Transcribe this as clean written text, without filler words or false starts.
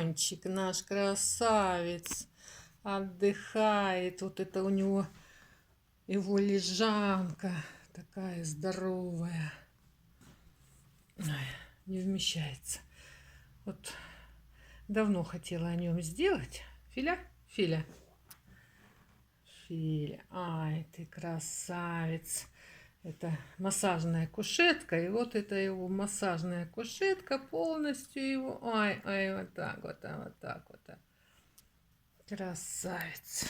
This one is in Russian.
Филиппончик, наш красавец, отдыхает. Вот это у него его лежанка такая здоровая. Ой, не вмещается. Вот давно хотела о нем сделать. Филя? Филя. Филя. Ай, ты красавец. Это массажная кушетка. И вот это его массажная кушетка полностью его. Ай, ай, вот так вот, вот так вот. Красавец.